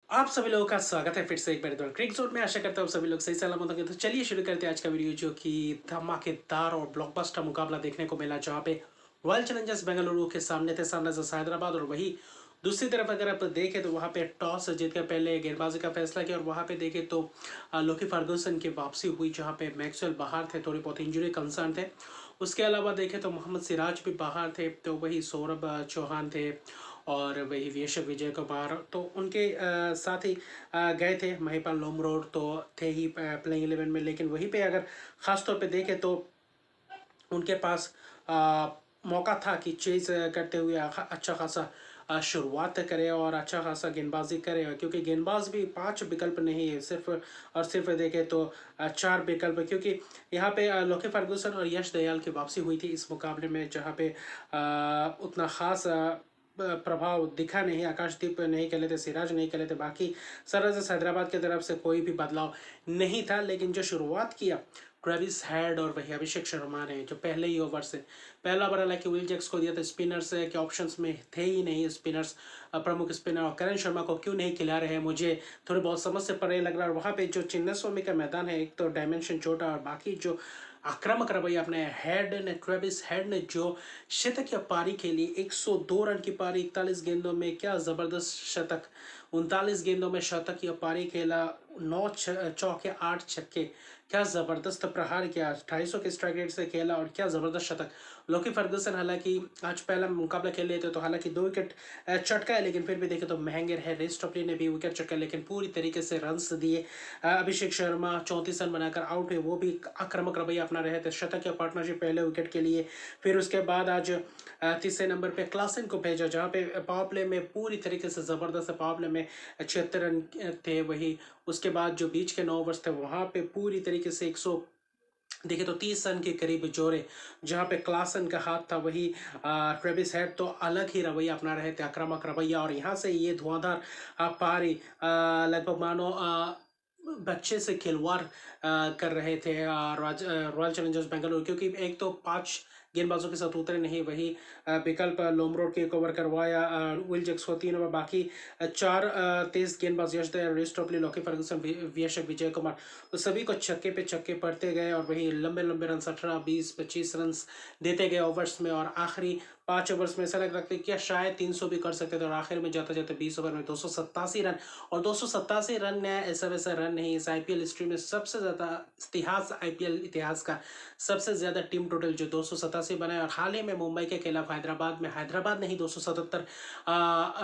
आप सभी लोगों का स्वागत है फिर से एक बार दोबारा क्रिक जोन में। आशा करता हूँ सभी लोग सही सलामत होंगे। तो चलिए शुरू करते हैं आज का वीडियो, जो कि धमाकेदार और ब्लॉकबस्टर मुकाबला देखने को मिला, जहाँ पे रॉयल चैलेंजर्स बेंगलुरु के सामने थे सनराइजर्स हैदराबाद। और वही दूसरी तरफ अगर आप देखें तो वहाँ पे टॉस जीत कर पहले गेंदबाजी का फैसला किया, और वहाँ पे देखें तो लोकी फर्गुसन की वापसी हुई, जहाँ पे मैक्सवेल बाहर थे, थोड़ी बहुत इंजरी कंसर्न थे। उसके अलावा देखें तो मोहम्मद सिराज भी बाहर थे, तो वही सौरभ चौहान थे और वही वीएसएफ विजय कुमार, तो उनके साथ ही गए थे। महिपाल लोमरोड तो थे ही प्लेइंग 11 में, लेकिन वहीं पे अगर ख़ास तौर पे देखें तो उनके पास मौका था कि चेज करते हुए अच्छा खासा शुरुआत करे और अच्छा खासा गेंदबाजी करे, क्योंकि गेंदबाज भी 5 विकल्प नहीं है, सिर्फ और सिर्फ देखें तो 4 विकल्प, क्योंकि यहाँ पे लोके फर्गुसन और यश दयाल की वापसी हुई थी इस मुकाबले में, जहाँ पे उतना खास प्रभाव दिखा नहीं। आकाशदीप नहीं खेले थे, सिराज नहीं खेले थे, बाकी सनराइजर्स हैदराबाद की तरफ से कोई भी बदलाव नहीं था। लेकिन जो शुरुआत किया ट्रेविस हेड और वही अभिषेक शर्मा ने, जो पहले ही ओवर से पहला ओवर हालांकि विल जैक्स को दिया था, स्पिनर्स के ऑप्शंस में थे ही नहीं स्पिनर्स, प्रमुख स्पिनर, और करण शर्मा को क्यों नहीं खिला रहे हैं मुझे थोड़ी बहुत समझ से परे लग रहा है। और वहाँ पे जो चिन्नास्वामी का मैदान है, एक तो डायमेंशन छोटा, और बाकी जो आक्रामक रवैया अपने हेड ने, ट्रेविस हेड ने जो शतकीय पारी खेली, 102 रन की पारी 41 गेंदों में, क्या ज़बरदस्त शतक। 39 गेंदों में शतक या पारी खेला, 9 चौके 8 छक्के, क्या ज़बरदस्त प्रहार किया, 250 के स्ट्राइक रेट से खेला और क्या ज़बरदस्त शतक। लोकी फर्गुसन हालांकि आज पहला मुकाबला खेल रहे थे, तो हालांकि 2 विकेट चटका है, लेकिन फिर भी देखे तो महंगे रहे। रेस्ट ऑफली ने भी विकेट चटका, लेकिन पूरी तरीके से रन्स दिए। अभिषेक शर्मा 34 रन बनाकर आउट हुए, वो भी आक्रामक रवैया अपना रहे थे। शतक या पार्टनरशिप पहले विकेट के लिए। फिर उसके बाद आज तीसरे नंबर पे क्लासन को भेजा, जहाँ पे पावर प्ले में पूरी तरीके से ज़बरदस्त पावर प्ले में 76 रन थे। वही उसके बाद जो बीच के 9 ओवर्स थे, वहाँ पे पूरी तरीके से 100 देखे तो 30 रन के करीब जोड़े, जहाँ पे क्लासन का हाथ था। वही ट्रेविस हेड तो अलग ही रवैया अपना रहे थे, आक्रामक रवैया, और यहाँ से ये धुआंधार पारी लगभग मानो बच्चे से खिलवाड़ कर रहे थे रॉयल चैलेंजर्स बेंगलुरु, क्योंकि एक तो 5 गेंदबाजों के साथ उतरे नहीं। वही विकल्प लोमरोड के कवर करवाया, विल जैक्स को 3 ओवर, बाकी 4 तेज गेंदबाज यश दयाल, रेस्टोपली, लॉकी फर्गुसन, वीएसएफ विजय कुमार, तो सभी को छक्के पे छक्के पड़ते गए, और वही लंबे लंबे रन 18 20 25 रन देते गए ओवर्स में। और आखिरी 5 ओवर्स में ऐसा लग रहा था कि क्या शायद 300 भी कर सकते थे, और आखिर में जाते जाते 20 ओवर में 287 रन। और 287 रन ने ऐसा वैसा रन नहीं, इस आईपीएल हिस्ट्री में सबसे ज़्यादा इतिहास, आईपीएल इतिहास का सबसे ज़्यादा टीम टोटल जो 287 बनाए। और हाल ही में मुंबई के खिलाफ हैदराबाद ने ही 277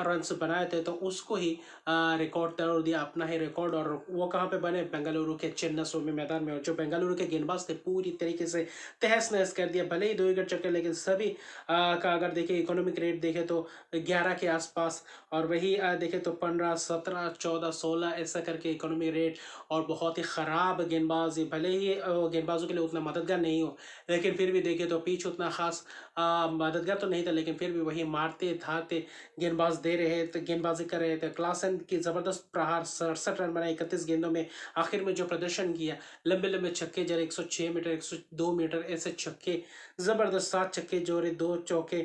रन बनाए थे, तो उसको ही रिकॉर्ड तोड़ दिया, अपना ही रिकॉर्ड। और वो कहाँ पे बने, बेंगलुरु के चिन्नास्वामी मैदान में। और जो बेंगलुरु के गेंदबाज थे, पूरी तरीके से तहस नहस कर दिया। भले ही 2 विकेट चक्के, लेकिन सभी का अगर देखें इकोनॉमिक रेट देखे तो 11 के आसपास, और वही देखे तो 15 17 14 16 ऐसा करके इकोनॉमी रेट। और बहुत ही ख़राब गेंदबाज, भले ही गेंदबाजों के लिए उतना मददगार नहीं हो, लेकिन फिर भी देखे तो पिच उतना खास मददगार तो नहीं था, लेकिन फिर भी वही मारते धारते गेंदबाज दे रहे थे, गेंदबाजी कर रहे थे। क्लासन की ज़बरदस्त प्रहार, 67 रन बनाए 31 गेंदों में। आखिर में जो प्रदर्शन किया, लंबे लंबे छक्के जरा 106 मीटर 102 मीटर ऐसे छक्के, ज़बरदस्त 7 छक्के जोड़े, 2 चौके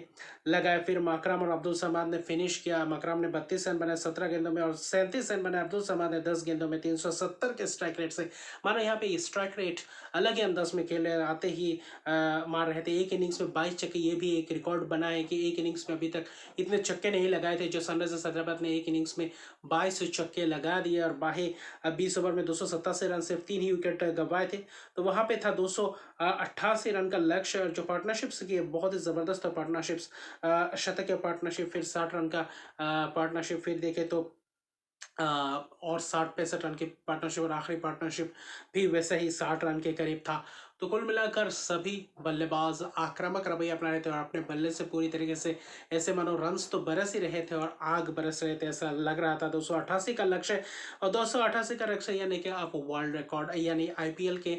लगाए। फिर मकरम और अब्दुल समाद ने फिनिश किया। मकरम ने 32 रन बनाए 17 गेंदों में, और 37 रन बनाए अब्दुल समाद ने 10 गेंदों में 370 के स्ट्राइक रेट से। मानो यहाँ पे स्ट्राइक रेट अलग ही अंदाज में खेले, आते ही मार रहे थे। एक इनिंग्स में 22 छक्के, ये भी एक रिकॉर्ड बना है कि एक इनिंग्स में अभी तक इतने छक्के नहीं लगाए थे। जो सनराइजर्स हैदराबाद ने एक इनिंग्स में 22 छक्के लगा दिए, और बाहे 20 ओवर में 287 रन, सिर्फ 3 ही विकेट गंवाए थे। तो वहाँ पे था 288 रन का लक्ष्य। और जो पार्टनरशिप्स की बहुत ही ज़बरदस्त पार्टनरशिप्स, शतकीय पार्टनरशिप, फिर 60 रन का पार्टनरशिप, फिर देखे तो और 60-65 रन की पार्टनरशिप, और आखिरी पार्टनरशिप भी वैसे ही 60 रन के करीब था। तो कुल मिलाकर सभी बल्लेबाज आक्रामक रवैया अपना रहे थे, और अपने बल्ले से पूरी तरीके से ऐसे मानो रन्स तो बरस ही रहे थे और आग बरस रहे थे, ऐसा लग रहा था। 288 का लक्ष्य, और 288 का लक्ष्य यानी कि आप वर्ल्ड रिकॉर्ड यानी आईपीएल के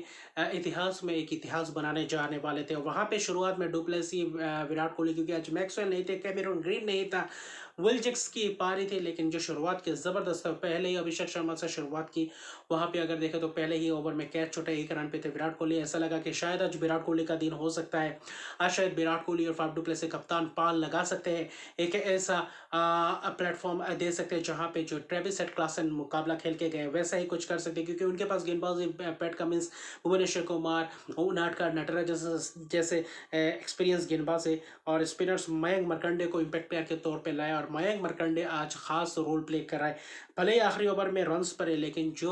इतिहास में एक इतिहास बनाने जाने वाले थे। और वहाँ पे शुरुआत में डुप्लेसी, विराट कोहली, क्योंकि आज मैक्सवेल नहीं थे, कैमेरून ग्रीन नहीं था, विल-जैक्स की पारी थी, लेकिन जो शुरुआत की ज़बरदस्त है, पहले ही अभिषेक शर्मा से शुरुआत की। वहाँ पे अगर देखें तो पहले ही ओवर में कैच छूटा, 1 रन पे थे विराट कोहली। ऐसा लगा कि शायद आज विराट कोहली का दिन हो सकता है। आज शायद विराट कोहली और फाफ डू प्लेसी कप्तान पाल लगा सकते हैं। एक ऐसा प्लेटफ़ॉर्म दे सकते हैं जहाँ पे जो ट्रेविस हेड क्लासन मुकाबला खेल के गए, वैसा ही कुछ कर सकते हैं, क्योंकि उनके पास गेंदबाज़ पैट कमिंस, भुवनेश्वर कुमार, उनाडकट, नटराज जैसे जैसे एक्सपीरियंस गेंदबाज है। और स्पिनर्स मयंक मरकंडे को इम्पैक्ट प्लेयर के तौर पे लाया, और मयंक मरकंडे आज खास रोल प्ले कर रहा है। भले ही आखिरी ओवर में रन्स पड़े, लेकिन जो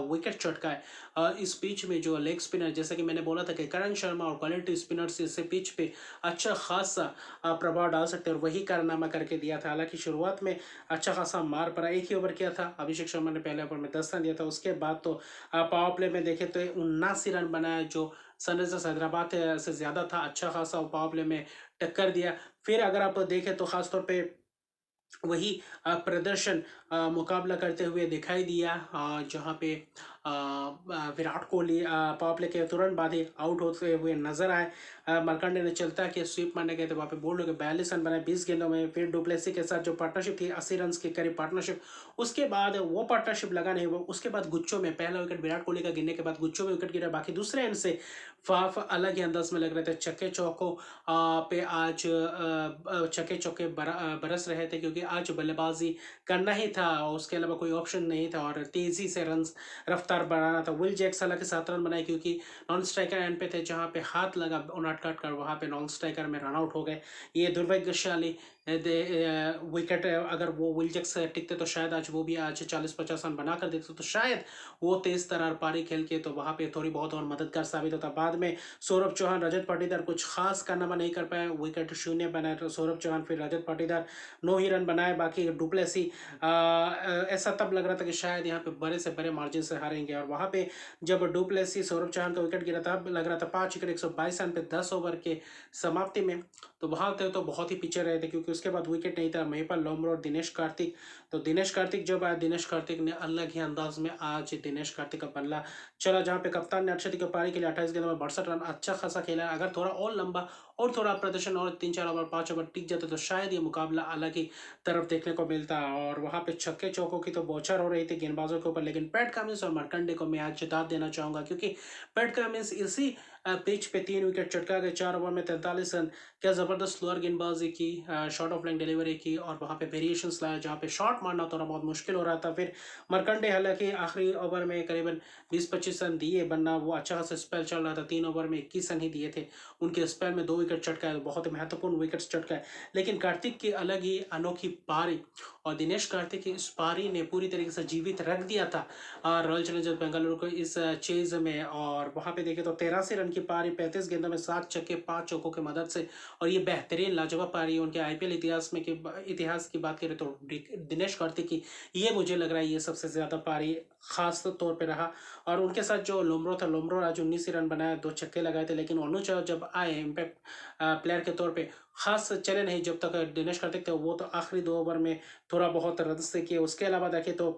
विकेट चटका है इस पिच में, जो लेग स्पिनर, जैसे कि मैंने बोला था कि करण शर्मा और क्वालिटी स्पिनर्स इस पिच पे अच्छा खासा प्रभाव डाल सकते हैं, और वही कारनामा करके दिया था। हालांकि शुरुआत में अच्छा खासा मार पड़ा, एक ही ओवर किया था अभिषेक शर्मा ने, पहले ओवर में 10 रन दिया था। उसके बाद तो पावर प्ले में देखे तो 79 रन बनाया, जो सनराइजर्स हैदराबाद से ज़्यादा था। अच्छा खासा पावर प्ले में टक्कर दिया। फिर अगर आप देखें तो खासतौर पे वही प्रदर्शन मुकाबला करते हुए दिखाई दिया, जहाँ पे विराट कोहली पावर प्ले के तुरंत बाद ही आउट होते हुए नजर आए। मरकंडे ने चलता कि स्वीप मारने गए थे, वहाँ पे बोल्ड हो गए, 42 रन बनाए 20 गेंदों में। फिर डुप्लेसी के साथ जो पार्टनरशिप थी, 80 रन के करीब पार्टनरशिप, उसके बाद वो पार्टनरशिप लगा नहीं। वो उसके बाद गुच्चों में पहला विकेट विराट कोहली का गिरने के बाद गुच्चों में विकेट गिरा। बाकी दूसरे एंड से फाफ अलग ही अंदाज में लग रहे थे। छक्के चौकों पे आज छक्के चौके बरस रहे थे, क्योंकि आज बल्लेबाजी करना ही था और उसके अलावा कोई ऑप्शन नहीं था, और तेजी से रन रफ्तार बढ़ाना था। विल जैक्स हालांकि 7 रन बनाए, क्योंकि नॉन स्ट्राइकर एंड पे थे, जहां पे हाथ लगा उनाट काट कर, वहां पे नॉन स्ट्राइकर में रन आउट हो गए। ये दुर्भाग्यशाली विकेट, अगर वो विल जैक्स टिकते तो शायद आज वो भी आज 40-50 रन बना कर देते, तो शायद वो तेज तरार पारी खेल के तो वहां पे थोड़ी बहुत और मददगार साबित होता। बाद में सौरभ चौहान, रजत पाटीदार कुछ खास कारनामा नहीं कर पाए, विकेट शून्य बनाए। तो सौरभ चौहान फिर रजत पाटीदार 9 ही रन बनाए। बाकी डुप्लेसी ऐसा तब लग रहा था कि शायद यहाँ पे बड़े से बड़े मार्जिन से हारेंगे, और वहाँ पे जब डुप्लेसी सौरभ चौहान का विकेट गिरा तब लग रहा था 5 विकेट 122 रन पे 10 ओवर के समाप्ति में, तो वहाँ थे तो बहुत ही पीछे रहे थे, क्योंकि उसके बाद विकेट नहीं था। महिपाल लोमरो और दिनेश कार्तिक, तो दिनेश कार्तिक जब आया, दिनेश कार्तिक ने अलग ही अंदाज में आज दिनेश कार्तिक का बल्ला चला, जहाँ पे कप्तान ने अर्शदीप की पारी के लिए 28 गेंदों में 62 रन अच्छा खासा खेला। अगर थोड़ा और लंबा और थोड़ा प्रदर्शन और 3-4 ओवर 5 ओवर टिक जाते तो शायद ये मुकाबला अलग ही तरफ देखने को मिलता। और वहाँ पे छक्के चौकों की तो बौछार हो रही थी गेंदबाजों के ऊपर, लेकिन पैट कमिंस और मरकंडे को मैं आज जिता देना चाहूंगा, क्योंकि पैट कमिंस इसी पिच पे 3 विकेट चटका गए, 4 ओवर में 43 रन। क्या ज़बरदस्त स्लोअर गेंदबाजी की, शॉर्ट ऑफ लाइन डिलीवरी की, और वहाँ पे वेरिएशंस लाया, जहाँ पे शॉट मारना थोड़ा बहुत मुश्किल हो रहा था। फिर मरकंडे हालांकि आखिरी ओवर में करीबन 20-25 रन दिए, वरना वो अच्छा खासा स्पेल चल रहा था। 3 ओवर में 21 रन ही दिए थे, उनके स्पेल में 2 विकेट चटका है, बहुत ही महत्वपूर्ण विकेट चटका है। लेकिन कार्तिक की अलग ही अनोखी पारी, और दिनेश कार्तिक की इस पारी ने पूरी तरीके से जीवित रख दिया था रॉयल चैलेंजर्स बेंगलुरु को इस चेज में। और वहाँ पे देखे तो 83 रन की पारी, 35 गेंदों में 7 छक्के 5 चौकों की मदद से, और ये बेहतरीन लाजवाब पारी है उनके आईपीएल इतिहास की बात करें तो दिनेश कार्तिक की ये मुझे लग रहा है ये सबसे ज़्यादा पारी खास तौर पे रहा। और उनके साथ जो लोमरो था, लोमरो आज 19 ही रन बनाया, 2 छक्के लगाए थे, लेकिन अनुज जब आए इम्पैक्ट प्लेयर के तौर पे खास चले नहीं जब तक दिनेश कार्तिक थे। वो तो आखिरी 2 ओवर में थोड़ा बहुत रन से किए। उसके अलावा देखें तो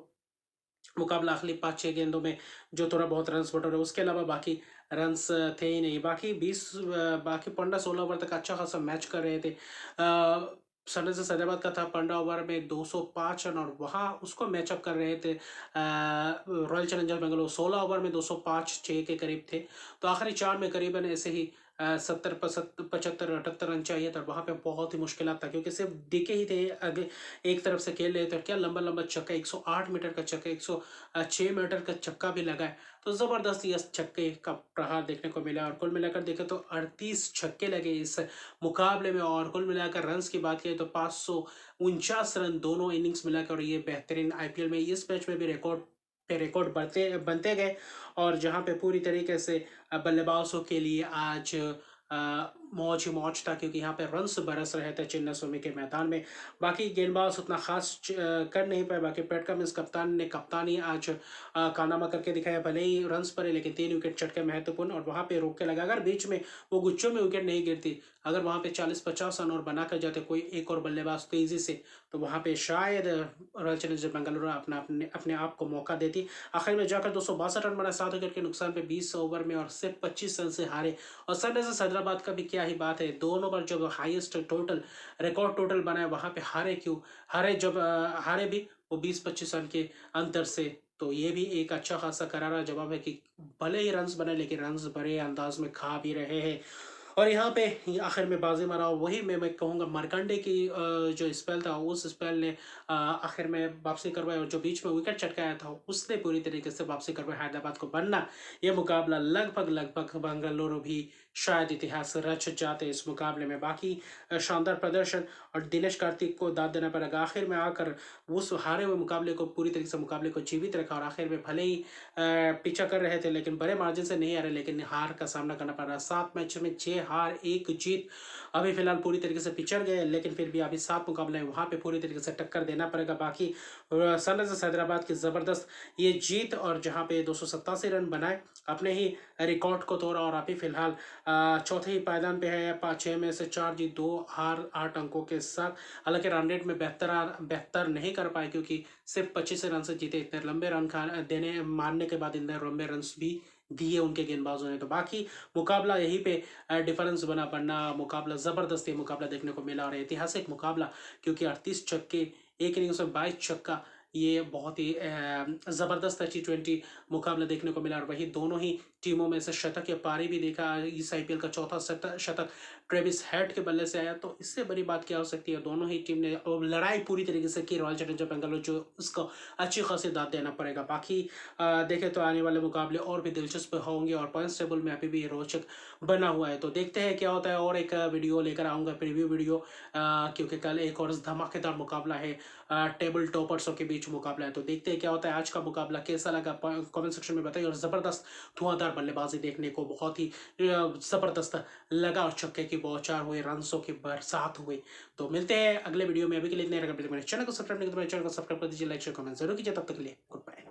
मुकाबला आखिरी 5-6 गेंदों में जो थोड़ा बहुत रन्स बटोरे, उसके अलावा बाकी रन्स थे ही नहीं। बाकी 15-16 ओवर तक अच्छा खासा मैच कर रहे थे। सनराइजर्स हैदराबाद का था 15 ओवर में 205 रन, और वहाँ उसको मैचअप कर रहे थे रॉयल चैलेंजर्स बेंगलुरु 16 ओवर में 205-6 के करीब थे। तो आखिरी 4 में करीबन ऐसे ही 70 75 रन चाहिए था। वहाँ पे बहुत ही मुश्किल था, क्योंकि सिर्फ दिखे ही थे आगे एक तरफ से खेल रहे थे। क्या लंबा लंबा छक्का, 108 मीटर का छक्का, 106 मीटर का छक्का भी लगा है, तो ज़बरदस्त ये छक्के का प्रहार देखने को मिला। और कुल मिलाकर देखें तो 38 छक्के लगे इस मुकाबले में, और कुल मिलाकर रन्स की बात करें तो 549 रन दोनों इनिंग्स मिलाकर, और ये बेहतरीन आईपीएल में इस मैच में भी रिकॉर्ड पे रिकॉर्ड बनते गए। और जहाँ पे पूरी तरीके से बल्लेबाजों के लिए आज मौज ही मौज था, क्योंकि यहाँ पे रन्स बरस रहे थे चिन्नास्वामी के मैदान में। बाकी गेंदबाज उतना खास कर नहीं पाए। बाकी पैट कमिंस कप्तान ने कप्तानी आज कारनामा करके दिखाया, भले ही रन्स पड़े, लेकिन 3 विकेट चटके महत्वपूर्ण, और वहाँ पे रोक के लगा। अगर बीच में वो गुच्छों में विकेट नहीं गिरती, अगर वहाँ पे 40-50 रन और बना कर जाते कोई एक और बल्लेबाज तेजी से, तो वहाँ पे शायद रॉयल चैलेंजर्स बेंगलुरु अपने आप को मौका देती। आखिर में जाकर 262 रन बना 7 विकेट के नुकसान पे 20 ओवर में, और सिर्फ 25 रन से हारे। और सनराइजर्स हैदराबाद का भी क्या क्या ही बात है, दोनों बार जब हाईएस्ट टोटल रिकॉर्ड टोटल बनाया वहाँ पे हारे क्यों? हारे जब हारे भी वो 20-25 रन के अंतर से। तो ये भी एक अच्छा खासा करारा जवाब है कि भले ही रन्स बने लेकिन रन्स बड़े अंदाज में खा भी रहे हैं। और यहाँ पे आखिर में बाजी मारा, वही मैं कहूँगा मार्कंडे की जो स्पेल था उस स्पेल ने आखिर में वापसी करवाई, और जो बीच में विकेट चटकाया था उसने पूरी तरीके से वापसी करवाई हैदराबाद को, बनना ये मुकाबला लगभग लगभग बेंगलुरु भी शायद इतिहास रच जाते इस मुकाबले में। बाकी शानदार प्रदर्शन, और दिनेश कार्तिक को दाद देना पड़ेगा, आखिर में आकर उस हारे हुए मुकाबले को पूरी तरीके से मुकाबले को जीवित रखा, और आखिर में भले ही पीछा कर रहे थे लेकिन बड़े मार्जिन से नहीं आ रहे, लेकिन हार का सामना करना पड़ रहा। 7 मैच में 6 हार 1 जीत। अभी फिलहाल पूरी तरीके से पिछड़ गए, लेकिन फिर भी अभी 7 मुकाबले हैं, वहाँ पे पूरी तरीके से टक्कर देना पड़ेगा। बाकी सनराइजर्स हैदराबाद की ज़बरदस्त ये जीत, और जहाँ पे 287 रन बनाए, अपने ही रिकॉर्ड को तोड़ा, और अभी फिलहाल चौथे ही पायदान पे है, 6 में से 4 जीत 2 हार 8 अंकों के साथ। हालांकि रन रेट में बेहतर नहीं कर पाए, क्योंकि सिर्फ 25 रन से जीते। इतने लंबे रन देने मारने के बाद इतने लंबे रन भी दिए उनके गेंदबाजों ने। तो बाकी मुकाबला यहीं पे डिफरेंस बना, पड़ना मुकाबला ज़बरदस्त ये मुकाबला देखने को मिला, और ऐतिहासिक मुकाबला, क्योंकि 38 छक्के एक इनिंग्स में 22 छक्का, ये बहुत ही ज़बरदस्त T20 मुकाबला देखने को मिला। और वही दोनों ही टीमों में से शतक या पारी भी देखा, इस IPL का चौथा शतक ट्रेविस हेड के बल्ले से आया, तो इससे बड़ी बात क्या हो सकती है। दोनों ही टीम ने लड़ाई पूरी तरीके से की, रॉयल चैलेंजर बेंगलुरु जो उसको अच्छी खासी दाद देना पड़ेगा। बाकी देखें तो आने वाले मुकाबले और भी दिलचस्प होंगे, और पॉइंट्स टेबल में अभी भी रोचक बना हुआ है। तो देखते हैं क्या होता है, और एक वीडियो लेकर आऊँगा, प्रीव्यू वीडियो, क्योंकि कल एक और धमाकेदार मुकाबला है, टेबल टॉपर्सों के बीच मुकाबला है। तो देखते हैं क्या होता है। आज का मुकाबला कैसा लगा कमेंट सेक्शन में बताइए, और ज़बरदस्त धुआंधार बल्लेबाजी देखने को बहुत ही ज़बरदस्त लगा, और छक्के की बौछार हुई, रन्सों की बरसात हुई। तो मिलते हैं अगले वीडियो में, अभी के लिए इतने। अगर मेरे चैनल को सब्सक्राइब नहीं तो मेरे चैनल को सब्सक्राइब कर दीजिए, लाइक शेयर कमेंट जरूर कीजिए। तब तक के लिए गुड बाय।